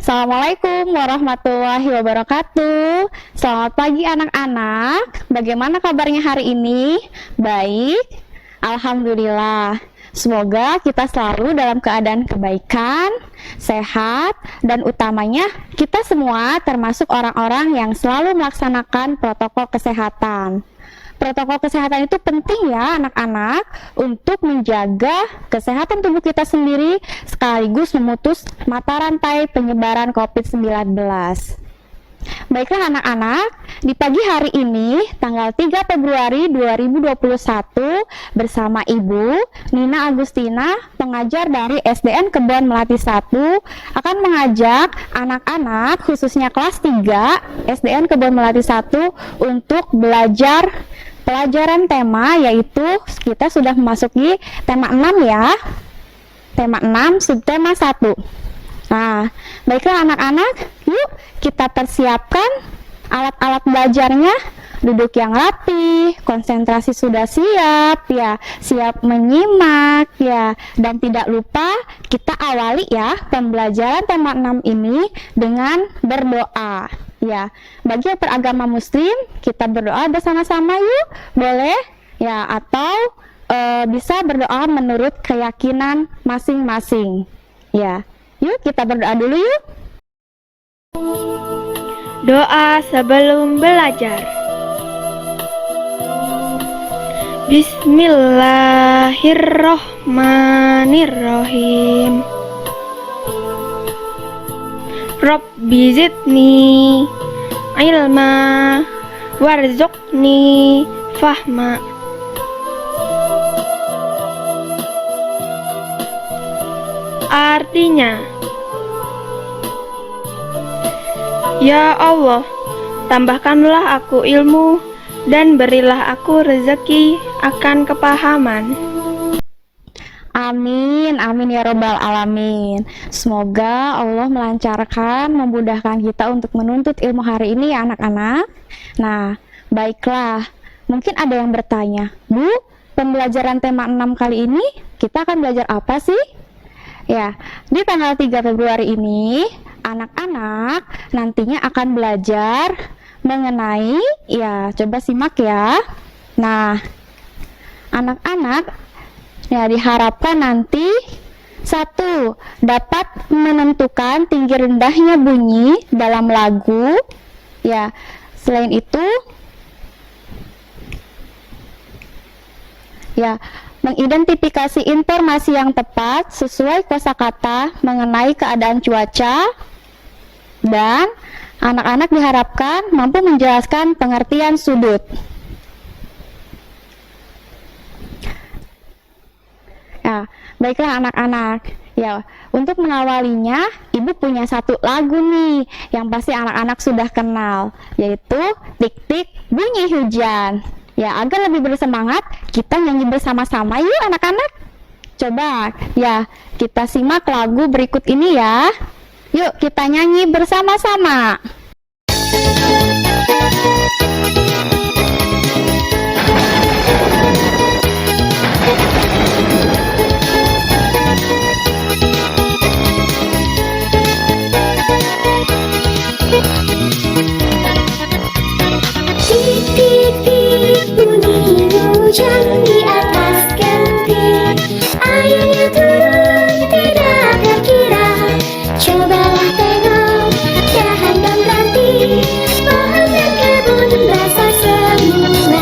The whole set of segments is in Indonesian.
Assalamualaikum warahmatullahi wabarakatuh. Selamat pagi anak-anak. Bagaimana kabarnya hari ini? Baik, alhamdulillah. Semoga kita selalu dalam keadaan kebaikan, sehat, dan utamanya kita semua termasuk orang-orang yang selalu melaksanakan protokol kesehatan. Protokol kesehatan itu penting ya anak-anak untuk menjaga kesehatan tubuh kita sendiri sekaligus memutus mata rantai penyebaran COVID-19. Baiklah anak-anak, di pagi hari ini tanggal 3 Februari 2021 bersama Ibu Nina Agustina, pengajar dari SDN Kebon Melati 1 akan mengajak anak-anak khususnya kelas 3 SDN Kebon Melati 1 untuk belajar pelajaran tema, yaitu kita sudah memasuki tema 6 ya. Tema 6 subtema 1. Nah, baiklah anak-anak, yuk kita persiapkan alat-alat belajarnya. Duduk yang rapi, konsentrasi sudah siap ya, siap menyimak ya, dan tidak lupa kita awali ya pembelajaran tema 6 ini dengan berdoa. Ya, bagi yang beragama muslim, kita berdoa bersama-sama yuk, boleh? Ya, atau bisa berdoa menurut keyakinan masing-masing. Ya, yuk kita berdoa dulu yuk. Doa sebelum belajar. Bismillahirrohmanirrohim. Rabbi zidni ilma warzuqni fahma. Artinya, ya Allah, tambahkanlah aku ilmu dan berilah aku rezeki akan kepahaman. Amin, amin ya robbal alamin. Semoga Allah melancarkan, memudahkan kita untuk menuntut ilmu hari ini ya anak-anak. Nah, baiklah. Mungkin ada yang bertanya, Bu, pembelajaran tema 6 kali ini kita akan belajar apa sih? Ya, di tanggal 3 Februari ini, anak-anak nantinya akan belajar mengenai, ya coba simak ya. Nah, anak-anak ya diharapkan nanti 1. Dapat menentukan tinggi rendahnya bunyi dalam lagu. Ya, selain itu ya mengidentifikasi informasi yang tepat sesuai kosakata mengenai keadaan cuaca, dan anak-anak diharapkan mampu menjelaskan pengertian sudut. Ya, baiklah anak-anak. Ya, untuk mengawalinya, Ibu punya satu lagu nih yang pasti anak-anak sudah kenal, yaitu Tik-Tik Bunyi Hujan. Ya, agar lebih bersemangat, kita nyanyi bersama-sama yuk anak-anak. Coba ya, kita simak lagu berikut ini ya. Yuk kita nyanyi bersama-sama. Titik-titik bunyi hujan di atas genting, airnya turun tidak terkira. Cobalah tengok dahan dan ranting, pohon dan kebun basah semua.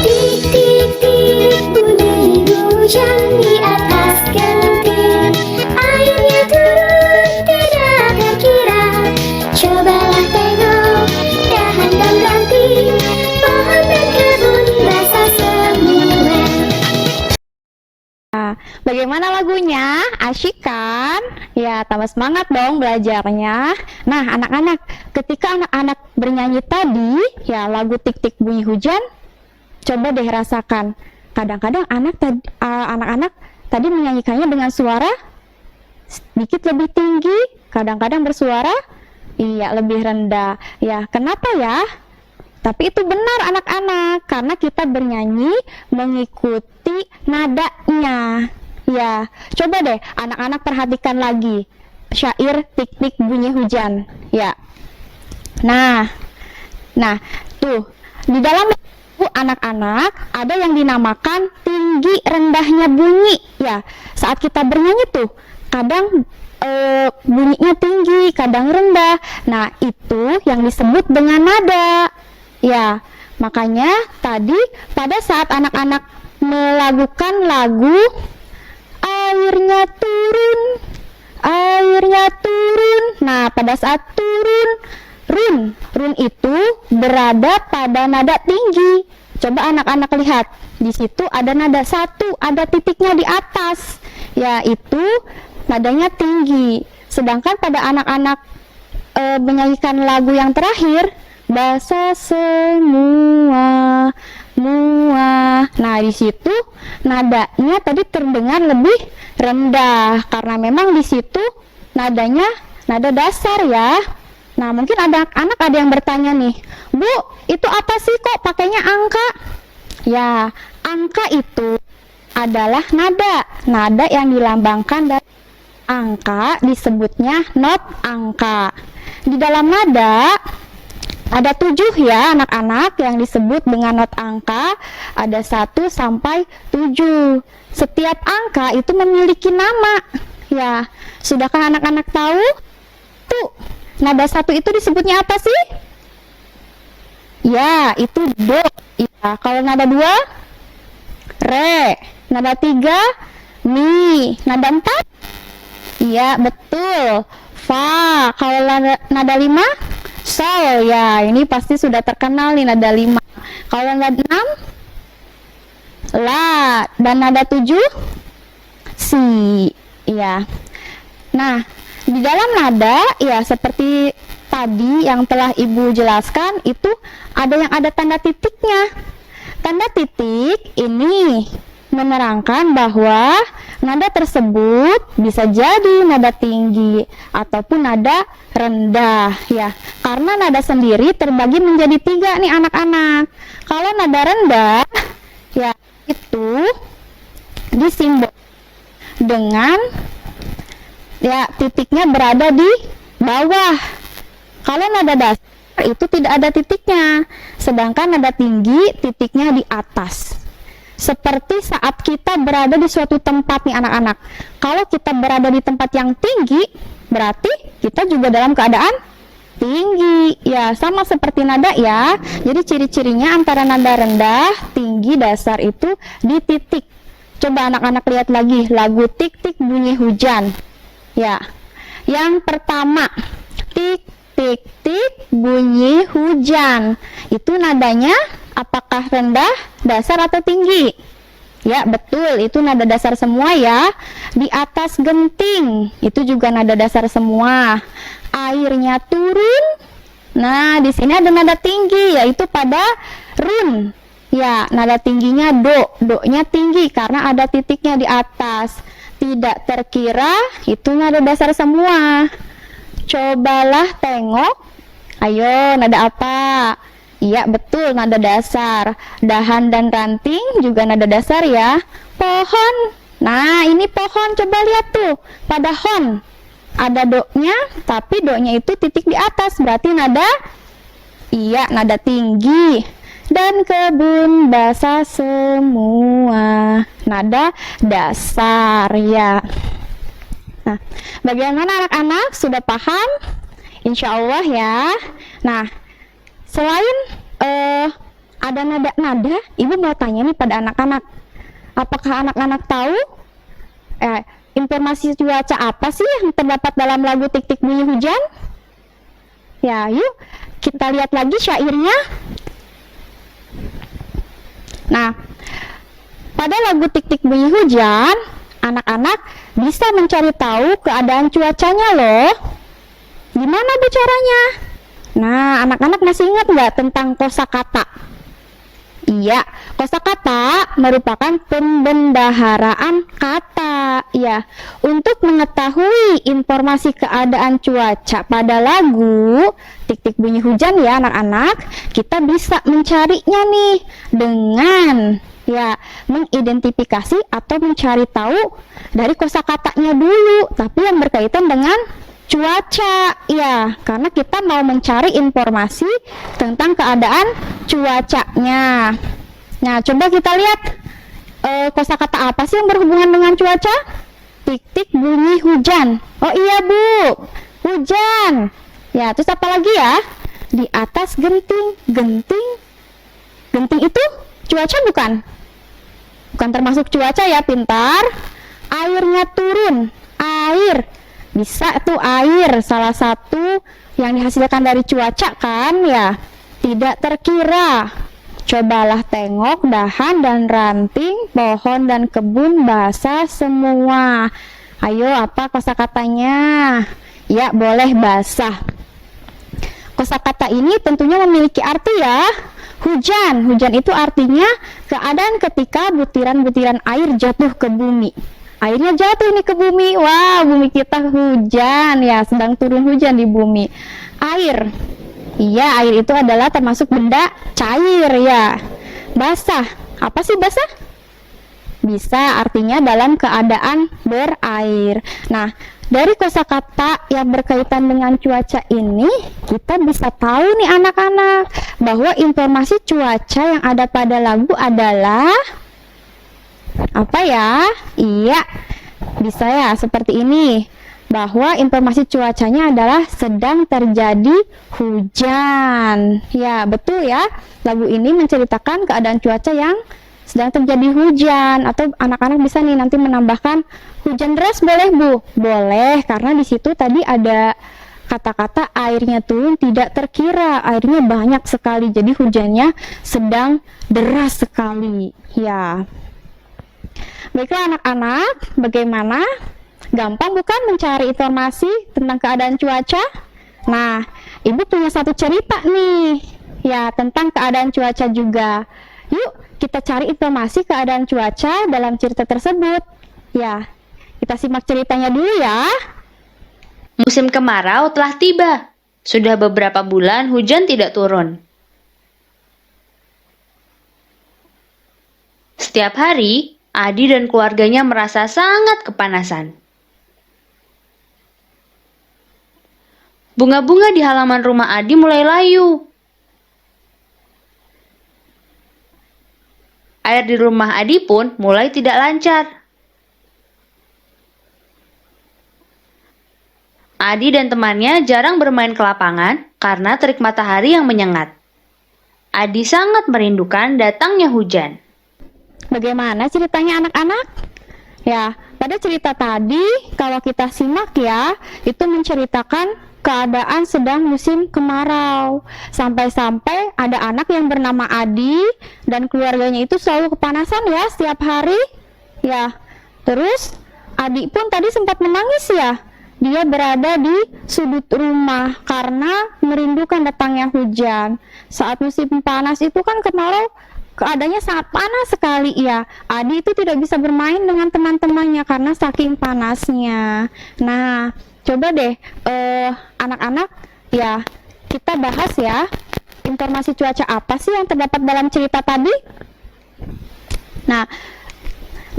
Titik-titik bunyi hujan di atas genting, airnya turun tidak terkira. Cobalah tengok dahan dan ranting, pohon dan kebun basah semua. Bagaimana lagunya? Asyik kan? Ya, tambah semangat dong belajarnya. Nah, anak-anak, ketika anak-anak bernyanyi tadi, ya lagu Tik-Tik Bunyi Hujan, coba deh rasakan. Kadang-kadang anak-anak tadi menyanyikannya dengan suara sedikit lebih tinggi, kadang-kadang bersuara lebih rendah. Ya, kenapa ya? Tapi itu benar anak-anak, karena kita bernyanyi mengikuti nadanya. Ya, coba deh anak-anak perhatikan lagi. syair tik-tik bunyi hujan ya. Nah, tuh di dalam buku anak-anak ada yang dinamakan tinggi rendahnya bunyi ya. Saat kita bernyanyi tuh kadang bunyinya tinggi, kadang rendah. Nah, itu yang disebut dengan nada. Ya, makanya tadi pada saat anak-anak melakukan lagu airnya turun, airnya turun. Nah, pada saat turun, run itu berada pada nada tinggi. Coba anak-anak lihat, di situ ada nada satu, ada titiknya di atas, yaitu nadanya tinggi. Sedangkan pada anak-anak menyanyikan lagu yang terakhir, basah semua, nah di situ nadanya tadi terdengar lebih rendah karena memang di situ nadanya nada dasar ya. Nah, mungkin ada anak yang bertanya nih, Bu, itu apa sih kok pakainya angka? Ya, angka itu adalah nada yang dilambangkan dari angka disebutnya not angka. Di dalam nada ada 7 ya anak-anak yang disebut dengan not angka, ada 1 sampai 7. Setiap angka itu memiliki nama ya. Sudahkah anak-anak tahu? Tuh, nada 1 itu disebutnya apa sih? Ya, itu do ya. Kalau nada 2 re, nada 3 mi, nada 4 iya betul fa. Kalau nada 5 sol ya, ini pasti sudah terkenal nih nada 5. Kalau nada 6 la, dan nada 7 si ya. Nah, di dalam nada ya seperti tadi yang telah Ibu jelaskan, itu ada yang ada tanda titiknya. Tanda titik ini menerangkan bahwa nada tersebut bisa jadi nada tinggi ataupun nada rendah ya. Karena nada sendiri terbagi menjadi 3 nih anak-anak. Kalau nada rendah ya itu disimbol dengan ya titiknya berada di bawah. Kalau nada dasar itu tidak ada titiknya, sedangkan nada tinggi titiknya di atas. Seperti saat kita berada di suatu tempat nih anak-anak. Kalau kita berada di tempat yang tinggi, berarti kita juga dalam keadaan tinggi. Ya, sama seperti nada ya. Jadi ciri-cirinya antara nada rendah, tinggi, dasar itu di titik. Coba anak-anak lihat lagi lagu tik-tik bunyi hujan. Ya. Yang pertama, tik tik tik bunyi hujan. Itu nadanya apakah rendah, dasar atau tinggi? Ya, betul, itu nada dasar semua ya. Di atas genting, itu juga nada dasar semua. Airnya turun. Nah, di sini ada nada tinggi yaitu pada run. Ya, nada tingginya do. Do-nya tinggi karena ada titiknya di atas. Tidak terkira, itu nada dasar semua. Cobalah tengok. Ayo, nada apa? Iya, betul, nada dasar. Dahan dan ranting juga nada dasar ya. Pohon. Nah, ini pohon. Coba lihat tuh. Pada hon ada do-nya, tapi do-nya itu titik di atas. Berarti nada nada tinggi. Dan kebun basah semua. Nada dasar ya. Nah, bagaimana anak-anak? Sudah paham? Insya Allah ya. Nah, selain ada nada-nada, Ibu mau tanya nih pada anak-anak. Apakah anak-anak tahu informasi cuaca apa sih yang terdapat dalam lagu tik-tik bunyi hujan? Ya, yuk kita lihat lagi syairnya. Nah, pada lagu tik-tik bunyi hujan, anak-anak bisa mencari tahu keadaan cuacanya loh. Gimana bicaranya? Nah, anak-anak masih ingat nggak tentang kosakata? Iya, kosakata merupakan pembendaharaan kata. Ya, untuk mengetahui informasi keadaan cuaca pada lagu tik-tik bunyi hujan ya anak-anak, kita bisa mencarinya nih dengan mengidentifikasi atau mencari tahu dari kosakatanya dulu, tapi yang berkaitan dengan cuaca. Ya, karena kita mau mencari informasi tentang keadaan cuacanya. Nah, coba kita lihat kosakata apa sih yang berhubungan dengan cuaca? Tik-tik bunyi hujan. Oh iya Bu, hujan. Ya, terus apa lagi ya? Di atas genting. Genting itu cuaca bukan? Bukan termasuk cuaca ya, pintar. Airnya turun. Air. Bisa tuh air, salah satu yang dihasilkan dari cuaca kan ya. Tidak terkira. Cobalah tengok dahan dan ranting, pohon dan kebun basah semua. Ayo, apa kosakatanya? Ya, boleh basah. Kosakata ini tentunya memiliki arti ya. Hujan. Hujan itu artinya keadaan ketika butiran-butiran air jatuh ke bumi. Airnya jatuh nih ke bumi. Wah, bumi kita hujan ya, sedang turun hujan di bumi. Air. Iya, air itu adalah termasuk benda cair ya. Basah. Apa sih basah? Bisa artinya dalam keadaan berair. Nah, dari kosakata yang berkaitan dengan cuaca ini, kita bisa tahu nih anak-anak bahwa informasi cuaca yang ada pada lagu adalah apa ya? Iya, bisa ya seperti ini, bahwa informasi cuacanya adalah sedang terjadi hujan. Ya, betul ya. Lagu ini menceritakan keadaan cuaca yang sedang terjadi hujan. Atau anak-anak bisa nih nanti menambahkan hujan deras, boleh Bu? Boleh, karena di situ tadi ada kata-kata airnya turun tidak terkira, airnya banyak sekali, jadi hujannya sedang deras sekali. Ya, baiklah anak-anak, bagaimana? Gampang bukan mencari informasi tentang keadaan cuaca? Nah, Ibu punya satu cerita nih, ya tentang keadaan cuaca juga. Yuk, kita cari informasi keadaan cuaca dalam cerita tersebut. Ya, kita simak ceritanya dulu ya. Musim kemarau telah tiba. Sudah beberapa bulan hujan tidak turun. Setiap hari, Adi dan keluarganya merasa sangat kepanasan. Bunga-bunga di halaman rumah Adi mulai layu. Air di rumah Adi pun mulai tidak lancar. Adi dan temannya jarang bermain ke lapangan karena terik matahari yang menyengat. Adi sangat merindukan datangnya hujan. Bagaimana ceritanya anak-anak? Ya, pada cerita tadi kalau kita simak ya, itu menceritakan keadaan sedang musim kemarau. Sampai-sampai ada anak yang bernama Adi dan keluarganya itu selalu kepanasan ya setiap hari. Ya, terus Adi pun tadi sempat menangis ya. Dia berada di sudut rumah karena merindukan datangnya hujan. Saat musim panas itu kan kemarau, keadaannya sangat panas sekali ya. Adi itu tidak bisa bermain dengan teman-temannya karena saking panasnya. Nah, coba deh anak-anak ya, kita bahas ya informasi cuaca apa sih yang terdapat dalam cerita tadi. Nah,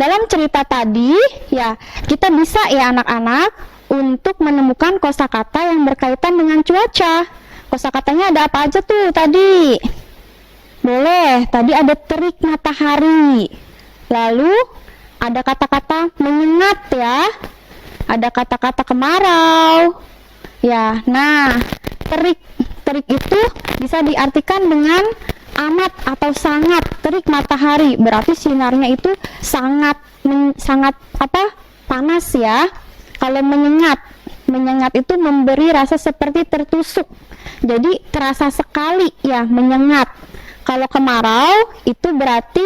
dalam cerita tadi ya kita bisa ya anak-anak untuk menemukan kosakata yang berkaitan dengan cuaca. Kosakatanya ada apa aja tuh tadi? Boleh, tadi ada terik matahari. Lalu ada kata-kata menyengat ya. Ada kata-kata kemarau. Ya, nah, terik itu bisa diartikan dengan amat atau sangat. Terik matahari berarti sinarnya itu sangat panas ya. Kalau menyengat itu memberi rasa seperti tertusuk. Jadi terasa sekali ya menyengat. Kalau kemarau itu berarti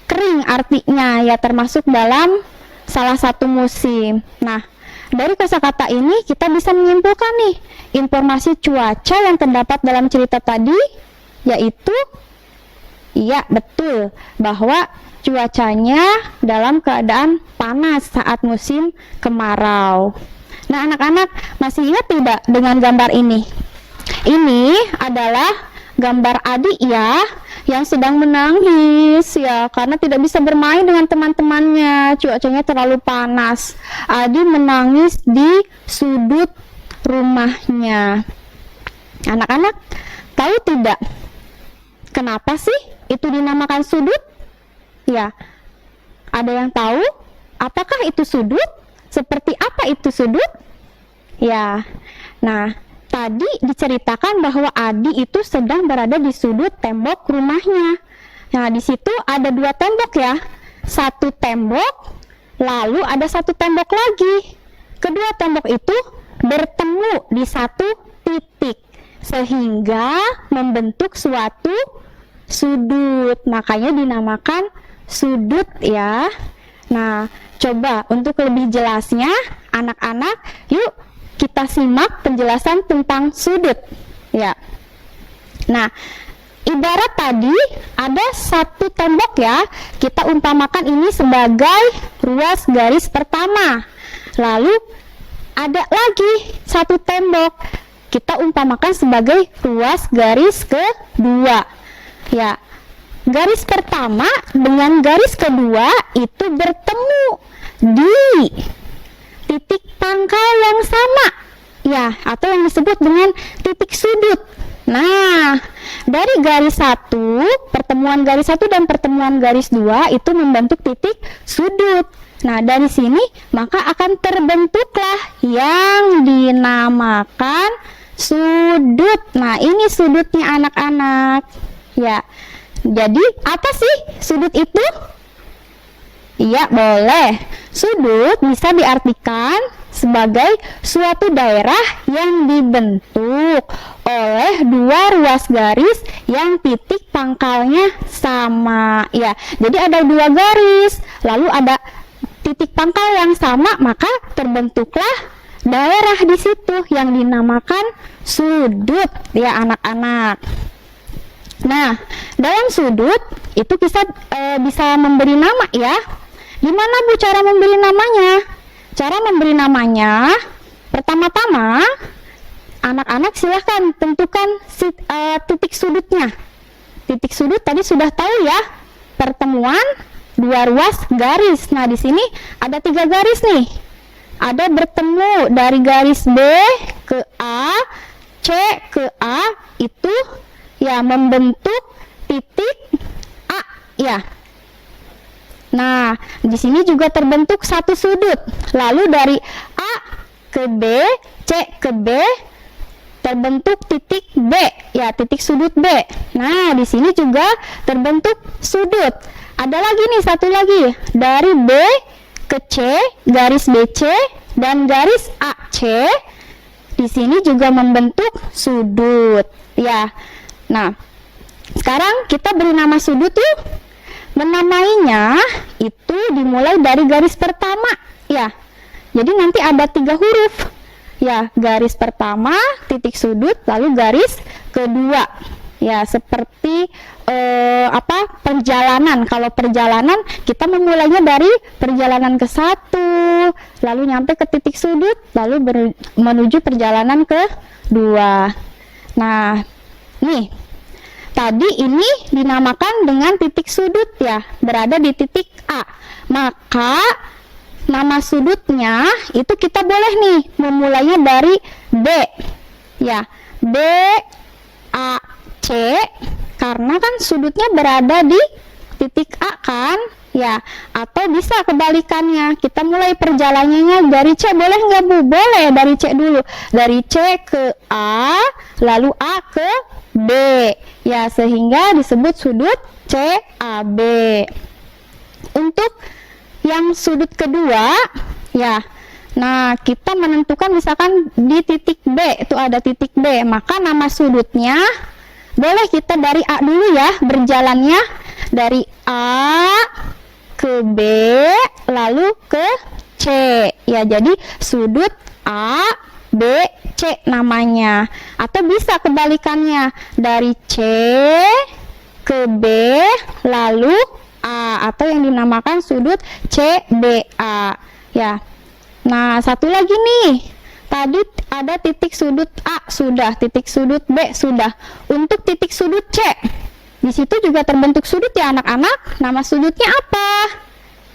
kering artinya ya, termasuk dalam salah satu musim. Nah, dari kosakata ini kita bisa menyimpulkan nih informasi cuaca yang terdapat dalam cerita tadi, yaitu iya betul bahwa cuacanya dalam keadaan panas saat musim kemarau. Nah, anak-anak masih ingat tidak dengan gambar ini? Ini adalah gambar Adi ya, yang sedang menangis ya karena tidak bisa bermain dengan teman-temannya, cuacanya terlalu panas. Adi menangis di sudut rumahnya. Anak-anak tahu tidak kenapa sih itu dinamakan sudut? Ya, ada yang tahu? Apakah itu sudut? Seperti apa itu sudut? Ya, nah tadi diceritakan bahwa Adi itu sedang berada di sudut tembok rumahnya. Nah, di situ ada 2 tembok ya. Satu tembok, lalu ada satu tembok lagi. Kedua tembok itu bertemu di satu titik, sehingga membentuk suatu sudut. Makanya dinamakan sudut ya. Nah, coba untuk lebih jelasnya, anak-anak, yuk kita simak penjelasan tentang sudut ya. Nah, ibarat tadi ada satu tembok ya, kita umpamakan ini sebagai ruas garis pertama. Lalu ada lagi satu tembok, kita umpamakan sebagai ruas garis kedua ya. Garis pertama dengan garis kedua itu bertemu di titik pangkal yang sama ya, atau yang disebut dengan titik sudut. Nah, dari garis 1, pertemuan garis 1 dan pertemuan garis 2 itu membentuk titik sudut. Nah, dari sini maka akan terbentuklah yang dinamakan sudut. Nah, ini sudutnya anak-anak ya. Jadi apa sih sudut itu? Iya, boleh. Sudut bisa diartikan sebagai suatu daerah yang dibentuk oleh 2 ruas garis yang titik pangkalnya sama. Ya, jadi ada 2 garis, lalu ada titik pangkal yang sama, maka terbentuklah daerah di situ yang dinamakan sudut ya anak-anak. Nah, dalam sudut itu kita bisa memberi nama ya. Gimana Bu cara memberi namanya? Cara memberi namanya, pertama-tama anak-anak silahkan tentukan titik sudutnya. Titik sudut tadi sudah tahu ya, pertemuan 2 ruas garis. Nah, di sini ada 3 garis nih. Ada bertemu dari garis B ke A, C ke A, itu ya membentuk titik A ya. Nah, di sini juga terbentuk satu sudut. Lalu dari A ke B, C ke B terbentuk titik B ya, titik sudut B. Nah, di sini juga terbentuk sudut. Ada lagi nih satu lagi, dari B ke C, garis BC dan garis AC. Di sini juga membentuk sudut ya. Nah, sekarang kita beri nama sudut yuk. Menamainya itu dimulai dari garis pertama ya. Jadi nanti ada 3 huruf ya, garis pertama, titik sudut, lalu garis kedua ya, seperti perjalanan. Kalau perjalanan kita memulainya dari perjalanan ke 1, lalu nyampe ke titik sudut, lalu menuju perjalanan ke 2. Nah, nih tadi ini dinamakan dengan titik sudut ya, berada di titik A. Maka nama sudutnya itu kita boleh nih memulainya dari B ya, B A C, karena kan sudutnya berada di titik A kan ya. Atau bisa kebalikannya, kita mulai perjalanannya dari C, boleh nggak Bu? Boleh, dari C dulu, dari C ke A, lalu A ke B ya, sehingga disebut sudut CAB. Untuk yang sudut kedua ya, nah kita menentukan misalkan di titik B itu ada titik B, maka nama sudutnya boleh kita dari A dulu ya, berjalannya dari A ke B lalu ke C ya, jadi sudut A B C namanya. Atau bisa kebalikannya, dari C ke B lalu A, atau yang dinamakan sudut CBA ya. Nah, satu lagi nih, tadi ada titik sudut A sudah, titik sudut B sudah. Untuk titik sudut C, di situ juga terbentuk sudut ya anak-anak. Nama sudutnya apa?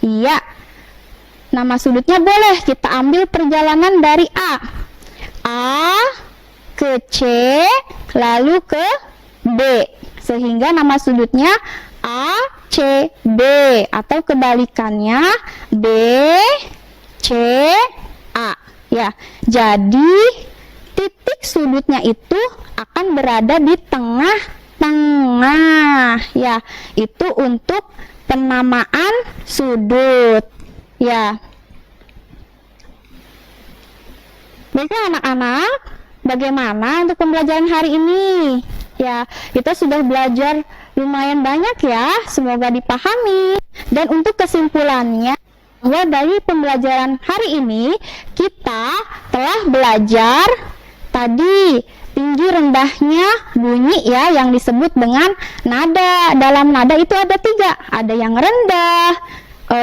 Iya, nama sudutnya boleh kita ambil perjalanan dari A. A ke C lalu ke B, sehingga nama sudutnya ACB, atau kebalikannya BCA ya. Jadi titik sudutnya itu akan berada di tengah-tengah ya. Itu untuk penamaan sudut ya. Baiklah anak-anak, bagaimana untuk pembelajaran hari ini? Ya, kita sudah belajar lumayan banyak ya, semoga dipahami. Dan untuk kesimpulannya, bahwa dari pembelajaran hari ini, kita telah belajar tadi tinggi rendahnya bunyi ya, yang disebut dengan nada. Dalam nada itu ada 3, ada yang rendah,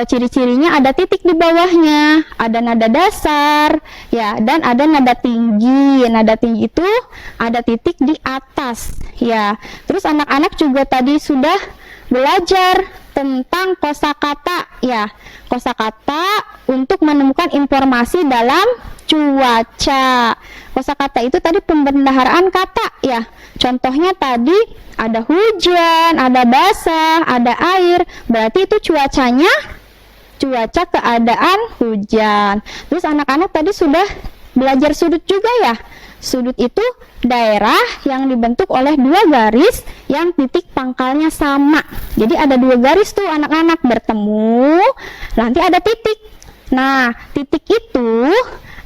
ciri-cirinya ada titik di bawahnya, ada nada dasar ya, dan ada nada tinggi. Nada tinggi itu ada titik di atas ya. Terus anak-anak juga tadi sudah belajar tentang kosakata ya. Kosakata untuk menemukan informasi dalam cuaca. Kosakata itu tadi pembendaharaan kata ya. Contohnya tadi ada hujan, ada basah, ada air. Berarti itu cuacanya cuaca keadaan hujan. Terus anak-anak tadi sudah belajar sudut juga ya. Sudut itu daerah yang dibentuk oleh 2 garis yang titik pangkalnya sama. Jadi ada 2 garis tuh anak-anak bertemu, nanti ada titik. Nah, titik itu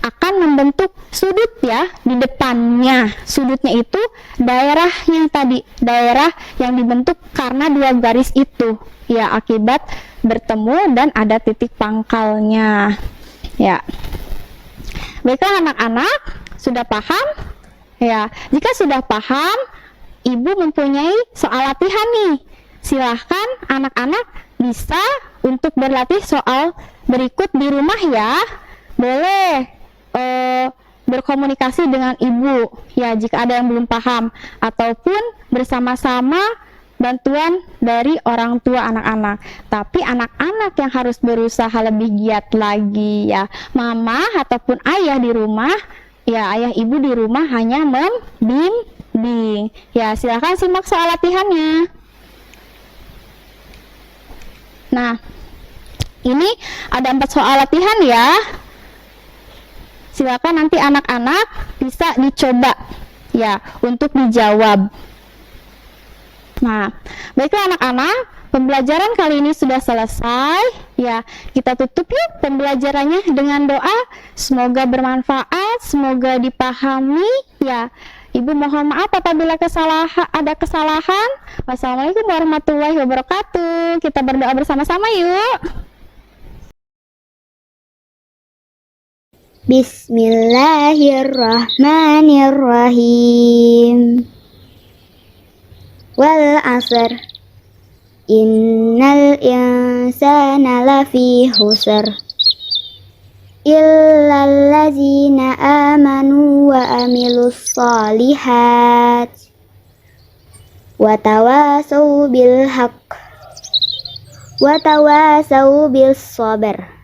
akan membentuk sudut ya di depannya. Sudutnya itu daerahnya tadi, daerah yang dibentuk karena 2 garis itu ya, akibat bertemu dan ada titik pangkalnya ya. Baiklah anak-anak, sudah paham? Ya, jika sudah paham, Ibu mempunyai soal latihan nih. Silahkan anak-anak bisa untuk berlatih soal berikut di rumah ya. Boleh berkomunikasi dengan Ibu ya jika ada yang belum paham, ataupun bersama-sama bantuan dari orang tua anak-anak. Tapi anak-anak yang harus berusaha lebih giat lagi ya. Mama ataupun ayah di rumah ya, ayah ibu di rumah hanya membimbing ya. Silakan simak soal latihannya. Nah, ini ada 4 soal latihan ya. Silakan nanti anak-anak bisa dicoba ya untuk dijawab. Nah, baiklah anak-anak, pembelajaran kali ini sudah selesai ya. Kita tutup yuk pembelajarannya dengan doa. Semoga bermanfaat, semoga dipahami ya. Ibu mohon maaf apabila ada kesalahan. Wassalamualaikum warahmatullahi wabarakatuh. Kita berdoa bersama-sama yuk. Bismillahirrahmanirrahim. Wal asr, innal insana lafi khusr, illal ladzina amanu wa amilus solihat, wa tawasau bil haqq, wa tawasau bis sabr.